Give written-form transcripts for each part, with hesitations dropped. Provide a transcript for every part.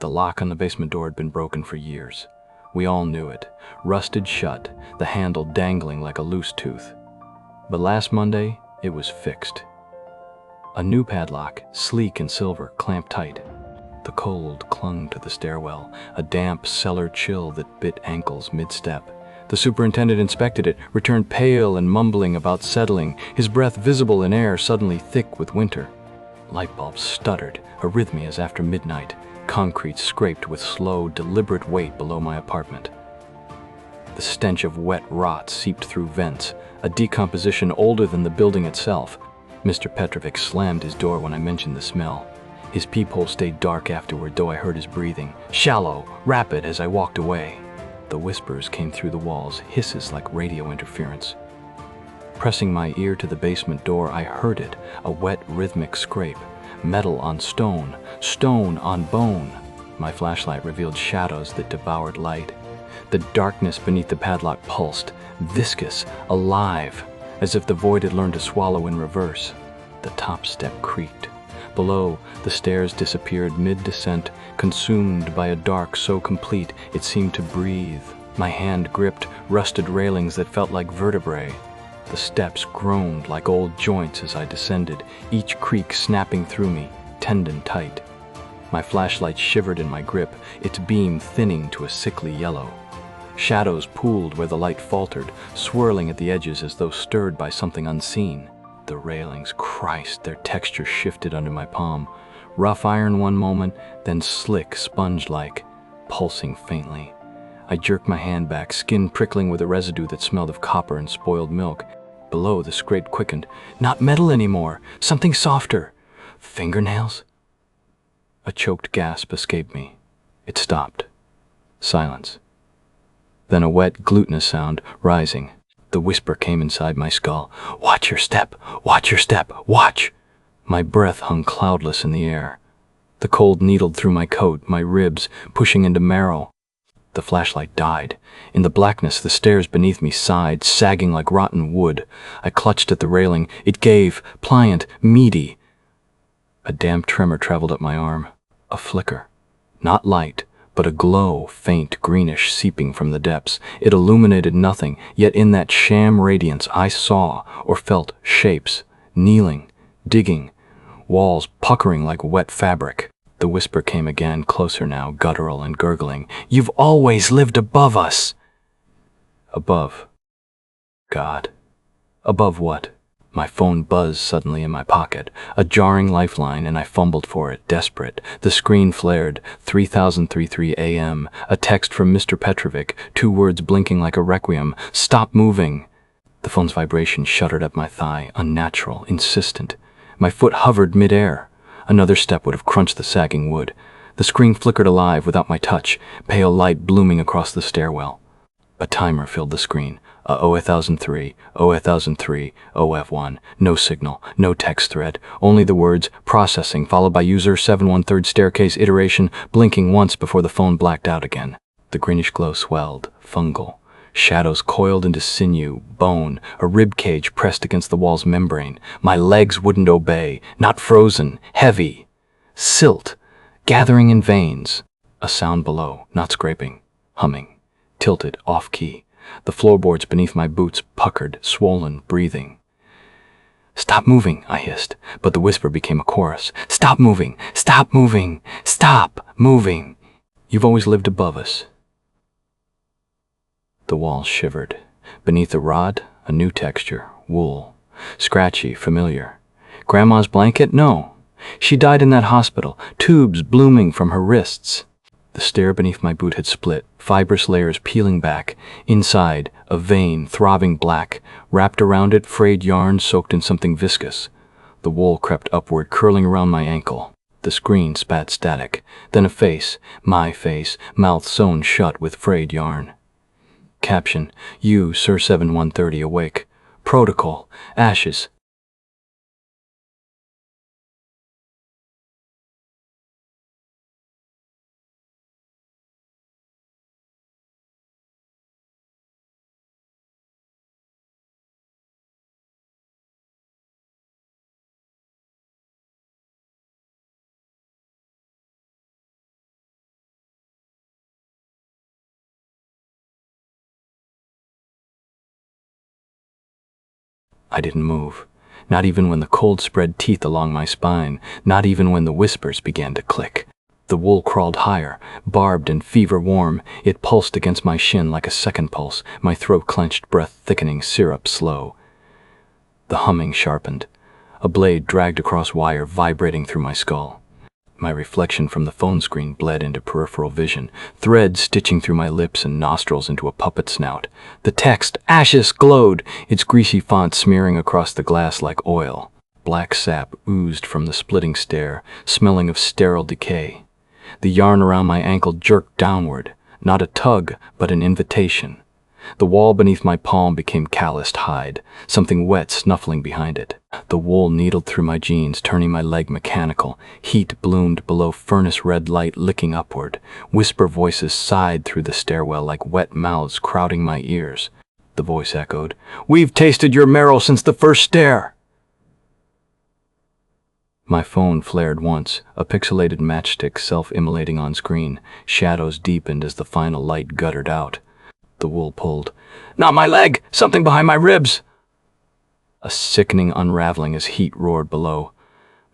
The lock on the basement door had been broken for years. We all knew it, rusted shut, the handle dangling like a loose tooth. But last Monday, it was fixed. A new padlock, sleek and silver, clamped tight. The cold clung to the stairwell, a damp cellar chill that bit ankles mid-step. The superintendent inspected it, returned pale and mumbling about settling, his breath visible in air suddenly thick with winter. Light bulbs stuttered, arrhythmias after midnight. Concrete scraped with slow, deliberate weight below my apartment. The stench of wet rot seeped through vents, a decomposition older than the building itself. Mr. Petrovic slammed his door when I mentioned the smell. His peephole stayed dark afterward, though I heard his breathing, shallow, rapid as I walked away. The whispers came through the walls, hisses like radio interference. Pressing my ear to the basement door, I heard it, a wet, rhythmic scrape. Metal on stone, stone on bone. My flashlight revealed shadows that devoured light. The darkness beneath the padlock pulsed, viscous, alive, as if the void had learned to swallow in reverse. The top step creaked. Below, the stairs disappeared mid-descent, consumed by a dark so complete it seemed to breathe. My hand gripped rusted railings that felt like vertebrae. The steps groaned like old joints as I descended, each creak snapping through me, tendon tight. My flashlight shivered in my grip, its beam thinning to a sickly yellow. Shadows pooled where the light faltered, swirling at the edges as though stirred by something unseen. The railings, Christ, their texture shifted under my palm. Rough iron one moment, then slick, sponge-like, pulsing faintly. I jerked my hand back, skin prickling with a residue that smelled of copper and spoiled milk. Below, the scrape quickened. Not metal anymore, something softer. Fingernails? A choked gasp escaped me. It stopped. Silence. Then a wet, glutinous sound, rising. The whisper came inside my skull. Watch your step! Watch your step! Watch! My breath hung cloudless in the air. The cold needled through my coat, my ribs, pushing into marrow. The flashlight died. In the blackness, the stairs beneath me sighed, sagging like rotten wood. I clutched at the railing. It gave, pliant, meaty. A damp tremor traveled up my arm. A flicker. Not light, but a glow, faint, greenish, seeping from the depths. It illuminated nothing, yet in that sham radiance I saw or felt shapes, kneeling, digging, walls puckering like wet fabric. The whisper came again, closer now, guttural and gurgling. You've always lived above us! Above. God. Above what? My phone buzzed suddenly in my pocket, a jarring lifeline, and I fumbled for it, desperate. The screen flared, 3033 AM, a text from Mr. Petrovic, 2 words blinking like a requiem. Stop moving! The phone's vibration shuddered up my thigh, unnatural, insistent. My foot hovered mid-air. Another step would have crunched the sagging wood. The screen flickered alive without my touch, pale light blooming across the stairwell. A timer filled the screen. O1003, O1003, OF1. No signal, no text thread, only the words, processing, followed by user 713 staircase iteration, blinking once before the phone blacked out again. The greenish glow swelled, fungal. Shadows coiled into sinew, bone, a rib cage pressed against the wall's membrane. My legs wouldn't obey, not frozen, heavy. Silt, gathering in veins. A sound below, not scraping, humming, tilted, off-key. The floorboards beneath my boots puckered, swollen, breathing. Stop moving, I hissed, but the whisper became a chorus. Stop moving! Stop moving! Stop moving! You've always lived above us. The walls shivered. Beneath the rod, a new texture, wool. Scratchy, familiar. Grandma's blanket? No. She died in that hospital, tubes blooming from her wrists. The stair beneath my boot had split, fibrous layers peeling back. Inside, a vein, throbbing black. Wrapped around it, frayed yarn soaked in something viscous. The wool crept upward, curling around my ankle. The screen spat static. Then a face, my face, mouth sewn shut with frayed yarn. Caption, you, Sir 7130, awake. Protocol, ashes, I didn't move, not even when the cold spread teeth along my spine, not even when the whispers began to click. The wool crawled higher, barbed and fever-warm. It pulsed against my shin like a second pulse, my throat clenched, breath thickening, syrup slow. The humming sharpened. A blade dragged across wire, vibrating through my skull. My reflection from the phone screen bled into peripheral vision, threads stitching through my lips and nostrils into a puppet snout. The text, "Ashes," glowed, its greasy font smearing across the glass like oil. Black sap oozed from the splitting stare, smelling of sterile decay. The yarn around my ankle jerked downward, not a tug, but an invitation. The wall beneath my palm became calloused hide, something wet snuffling behind it. The wool needled through my jeans, turning my leg mechanical. Heat bloomed below furnace-red light licking upward. Whisper voices sighed through the stairwell like wet mouths crowding my ears. The voice echoed, "We've tasted your marrow since the first stare." My phone flared once, a pixelated matchstick self-immolating on screen. Shadows deepened as the final light guttered out. The wool pulled. "Not my leg! Something behind my ribs!" A sickening unraveling as heat roared below.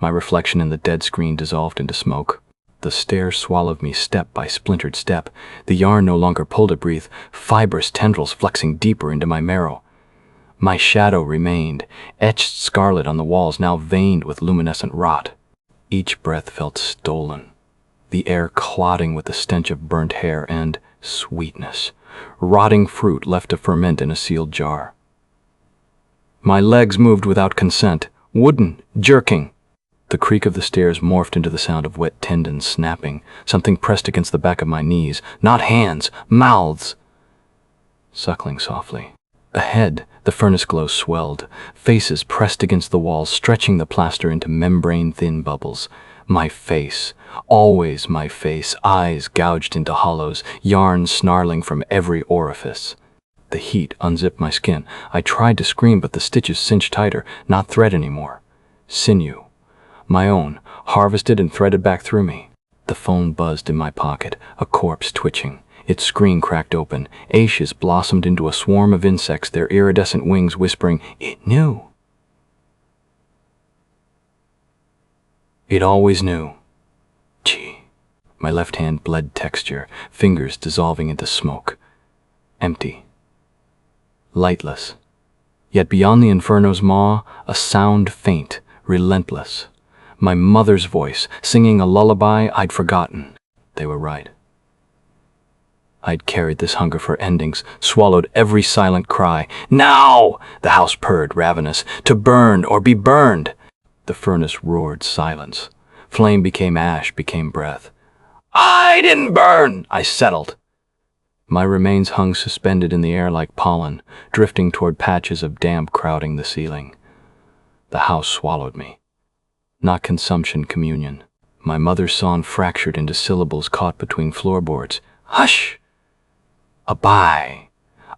My reflection in the dead screen dissolved into smoke. The stairs swallowed me step by splintered step. The yarn no longer pulled a breath, fibrous tendrils flexing deeper into my marrow. My shadow remained, etched scarlet on the walls now veined with luminescent rot. Each breath felt stolen, the air clotting with the stench of burnt hair and sweetness. Rotting fruit left to ferment in a sealed jar. My legs moved without consent, wooden, jerking. The creak of the stairs morphed into the sound of wet tendons snapping. Something pressed against the back of my knees. Not hands, mouths. Suckling softly. Ahead, the furnace glow swelled. Faces pressed against the walls, stretching the plaster into membrane-thin bubbles. My face, always my face, eyes gouged into hollows, yarn snarling from every orifice. The heat unzipped my skin. I tried to scream, but the stitches cinched tighter, not thread anymore. Sinew. My own, harvested and threaded back through me. The phone buzzed in my pocket, a corpse twitching. Its screen cracked open. Ashes blossomed into a swarm of insects, their iridescent wings whispering, "It knew." It always knew. Gee. My left hand bled texture, fingers dissolving into smoke. Empty. Lightless. Yet beyond the inferno's maw, a sound faint, relentless. My mother's voice, singing a lullaby I'd forgotten. They were right. I'd carried this hunger for endings, swallowed every silent cry. "Now!" the house purred, ravenous. "To burn or be burned!" The furnace roared silence. Flame became ash, became breath. "I didn't burn!" I settled. My remains hung suspended in the air like pollen, drifting toward patches of damp crowding the ceiling. The house swallowed me. Not consumption, communion. My mother's song fractured into syllables caught between floorboards. "Hush!" A bye.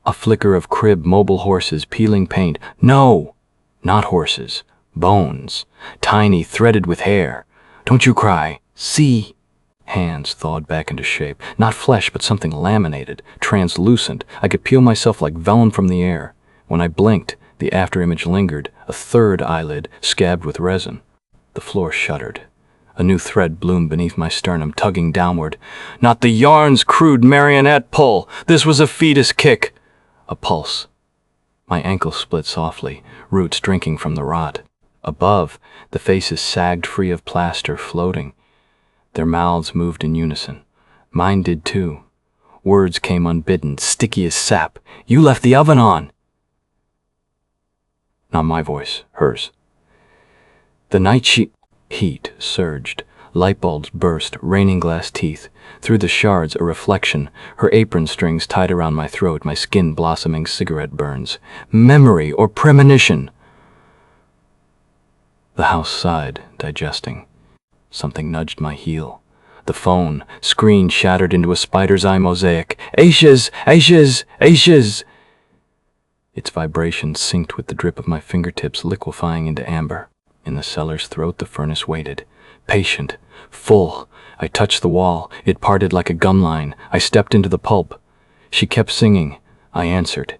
A flicker of crib, mobile horses, peeling paint. No, not horses. Bones. Tiny, threaded with hair. "Don't you cry. See." Hands thawed back into shape. Not flesh, but something laminated, translucent. I could peel myself like vellum from the air. When I blinked, the afterimage lingered, a third eyelid, scabbed with resin. The floor shuddered. A new thread bloomed beneath my sternum, tugging downward. Not the yarn's crude marionette pull. This was a fetus kick. A pulse. My ankle split softly, roots drinking from the rot. Above, the faces sagged free of plaster, floating. Their mouths moved in unison. Mine did too. Words came unbidden, sticky as sap. "You left the oven on." Not my voice, hers. The night heat surged. Light bulbs burst, raining glass teeth. Through the shards, a reflection, her apron strings tied around my throat, my skin blossoming cigarette burns. Memory or premonition? The house sighed, digesting. Something nudged my heel. The phone, screen shattered into a spider's eye mosaic. "Ashes! Ashes! Ashes!" Its vibration synced with the drip of my fingertips liquefying into amber. In the cellar's throat, the furnace waited. Patient, full. I touched the wall. It parted like a gum line. I stepped into the pulp. She kept singing. I answered.